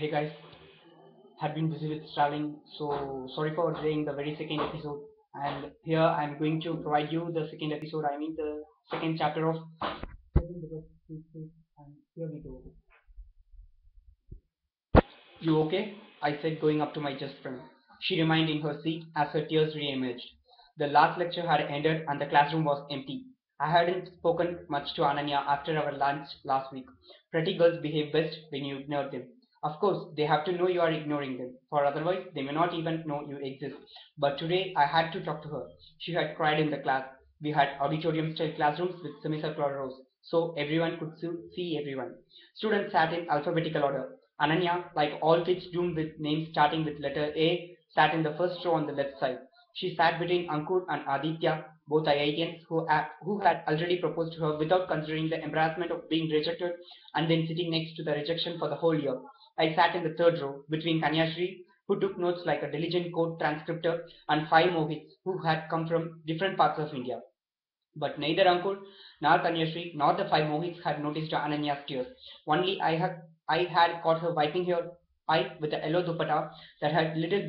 Hey guys, had been busy with traveling, so sorry for delaying the very second episode. And here I'm going to provide you the second episode. I mean the second chapter of Getting the Best Cheesecake. And here we go. You okay? I said, going up to my just friend. She remained in her seat as her tears re-emerged. The last lecture had ended and the classroom was empty. I hadn't spoken much to Ananya after our lunch last week. Pretty girls behave best when you ignore them. Of course, they have to know you are ignoring them, for otherwise they may not even know you exist. But today I had to talk to her. She had cried in the class. We had auditorium-style classrooms with semicircular rows, so everyone could see everyone. Students sat in alphabetical order. Ananya, like all kids doomed with names starting with letter A, sat in the first row on the left side. She sat between Ankur and Aditya, both IITians who had already proposed to her without considering the embarrassment of being rejected and then sitting next to the rejection for the whole year. I sat in the third row between Kanyashri, who took notes like a diligent court transcriptor, and five Mohits who had come from different parts of India. But neither Ankur nor Kanyashri nor the five Mohits had noticed Ananya's tears. Only I had caught her wiping her eye with a yellow dupatta that had little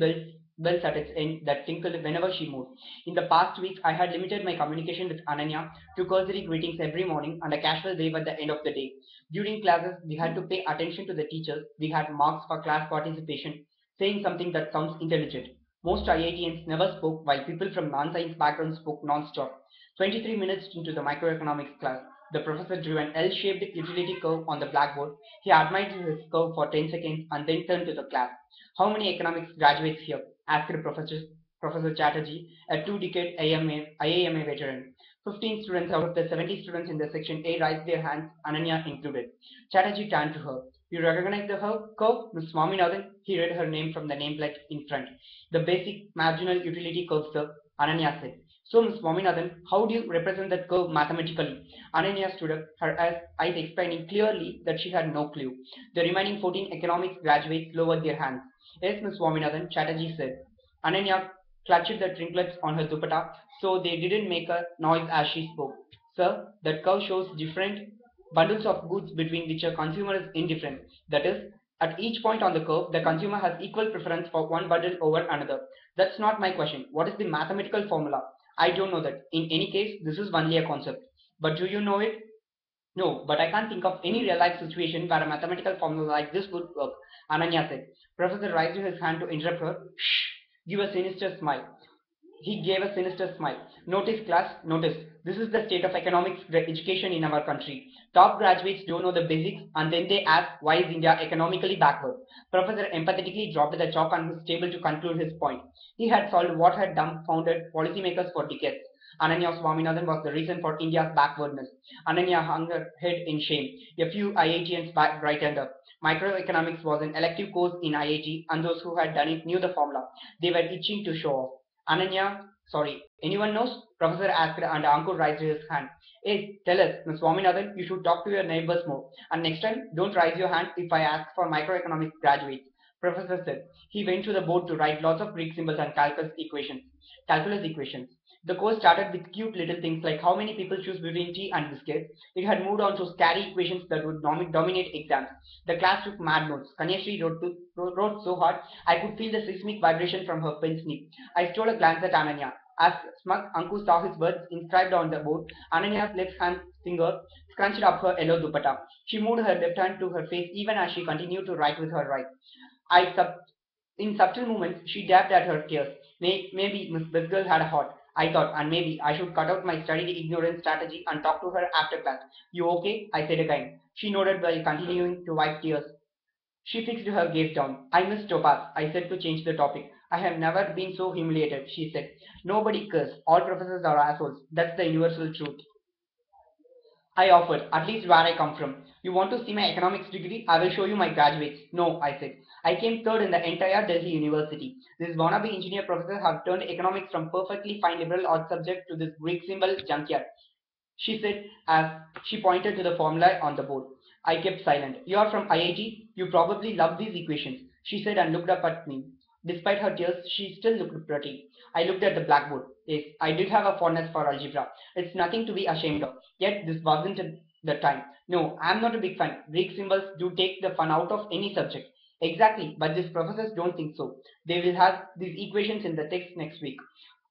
bells at its end that tinkled whenever she moved. In the past week, I had limited my communication with Ananya to cursory greetings every morning and a casual wave at the end of the day. During classes, we had to pay attention to the teachers. We had marks for class participation, saying something that sounds intelligent. Most IITians never spoke, while people from non-science backgrounds spoke non-stop. 23 minutes into the microeconomics class, the professor drew an L-shaped utility curve on the blackboard. He admired his curve for 10 seconds and then turned to the class. How many economics graduates here? Asked Professor Chatterjee, a two-decade IAMA veteran. 15 students out of the 70 students in the section A raised their hands, Ananya included. Chatterjee turned to her. You recognize the curve, Miss Swaminathan? He read her name from the nameplate in front. The basic marginal utility curve, sir, Ananya said. So, Ms. Swaminathan, how do you represent that curve mathematically? Ananya stood up, her eyes explaining clearly that she had no clue. The remaining 14 economics graduates lowered their hands. Yes, Ms. Swaminathan, Chatterjee said. Ananya clutched the trinklets on her dupatta so they didn't make a noise as she spoke. Sir, that curve shows different bundles of goods between which a consumer is indifferent. That is, at each point on the curve, the consumer has equal preference for one bundle over another. That's not my question. What is the mathematical formula? I don't know that. In any case, this is only a concept. But do you know it? No, but I can't think of any real life situation where a mathematical formula like this would work, Ananya said. Professor raised his hand to interrupt her. Shh! Give a sinister smile. He gave a sinister smile. Notice, class, notice. This is the state of economics education in our country. Top graduates don't know the basics and then they ask why is India economically backward. Professor empathetically dropped the chalk on his table to conclude his point. He had solved what had dumbfounded policymakers for decades. Ananya Swaminathan was the reason for India's backwardness. Ananya hung her head in shame. A few IITians brightened up. Microeconomics was an elective course in IIT and those who had done it knew the formula. They were itching to show off. Ananya, sorry, anyone knows? Professor asked and Ankur raised his hand. Hey, tell us, Ms. Swaminathan, you should talk to your neighbors more. And next time, don't raise your hand if I ask for microeconomics graduates. Professor said. He went to the board to write lots of Greek symbols and calculus equations. Calculus equations. The course started with cute little things like how many people choose between tea and biscuits. It had moved on to scary equations that would dominate exams. The class took mad notes. Kanyashri wrote so hard I could feel the seismic vibration from her pen snip. I stole a glance at Ananya. As smug Anku saw his words inscribed on the board, Ananya's left hand finger scrunched up her yellow dupatta. She moved her left hand to her face even as she continued to write with her right. I sub- in subtle movements, she dabbed at her tears. Maybe Miss Bisgirl had a heart, I thought, and maybe I should cut out my studied ignorance strategy and talk to her after class. You okay? I said again. She nodded while continuing to wipe tears. She fixed her gaze down. I miss Topaz, I said to change the topic. I have never been so humiliated, she said. Nobody cares. All professors are assholes. That's the universal truth. I offered, at least where I come from. You want to see my economics degree? I will show you my graduates. No, I said. I came third in the entire Delhi University. This wannabe engineer professor have turned economics from perfectly fine liberal arts subject to this Greek symbol junkyard, she said as she pointed to the formula on the board. I kept silent. You are from IIT? You probably love these equations, she said and looked up at me. Despite her tears, she still looked pretty. I looked at the blackboard. Yes, I did have a fondness for algebra. It's nothing to be ashamed of. Yet this wasn't the time. No, I'm not a big fan. Greek symbols do take the fun out of any subject. Exactly, but these professors don't think so. They will have these equations in the text next week.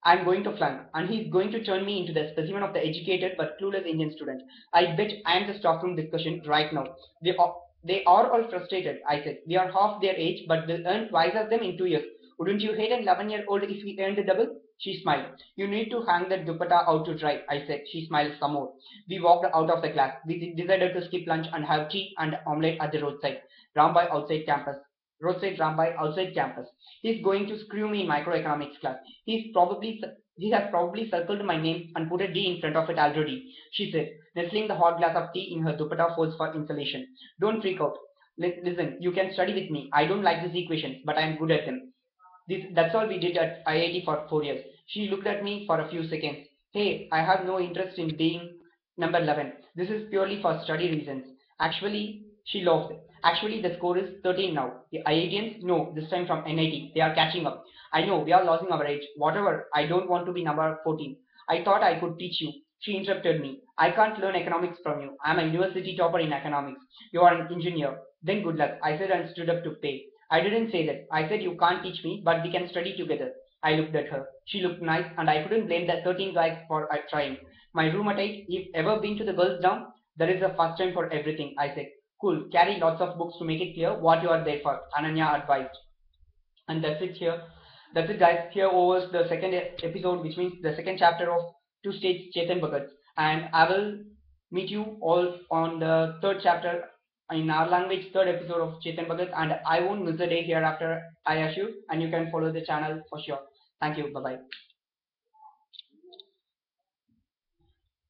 I'm going to flunk, and he's going to turn me into the specimen of the educated but clueless Indian student. I bet I am the staff room discussion right now. They are all frustrated, I said. We are half their age, but will earn twice as them in 2 years. Wouldn't you hate an 11-year-old if he earned double? She smiled. You need to hang that dupatta out to dry, I said. She smiled some more. We walked out of the class. We decided to skip lunch and have tea and omelette at the roadside. Rambai outside campus. Roadside Rambai outside campus. He's going to screw me in microeconomics class. He has probably circled my name and put a D in front of it already, she said, nestling the hot glass of tea in her dupatta folds for insulation. Don't freak out. Listen, you can study with me. I don't like these equations, but I am good at them. That's all we did at IIT for 4 years. She looked at me for a few seconds. Hey, I have no interest in being number 11. This is purely for study reasons. Actually, she laughed. Actually, the score is 13 now. The IITians? No, this time from NIT. They are catching up. I know, we are losing our age. Whatever, I don't want to be number 14. I thought I could teach you. She interrupted me. I can't learn economics from you. I'm a university topper in economics. You are an engineer. Then good luck, I said and stood up to pay. I didn't say that. I said you can't teach me, but we can study together. I looked at her. She looked nice, and I couldn't blame the 13 guys for trying. My roommate, if ever been to the girls' dorm, there is a first time for everything, I said. Cool, carry lots of books to make it clear what you are there for, Ananya advised. And that's it here. That's it, guys. Here overs the second episode, which means the second chapter of Two States Chetan Bhagat. And I will meet you all on the third chapter in our language, third episode of Chetan Bhagat. And I won't miss a day hereafter, I assure. And you can follow the channel for sure. Thank you. Bye bye.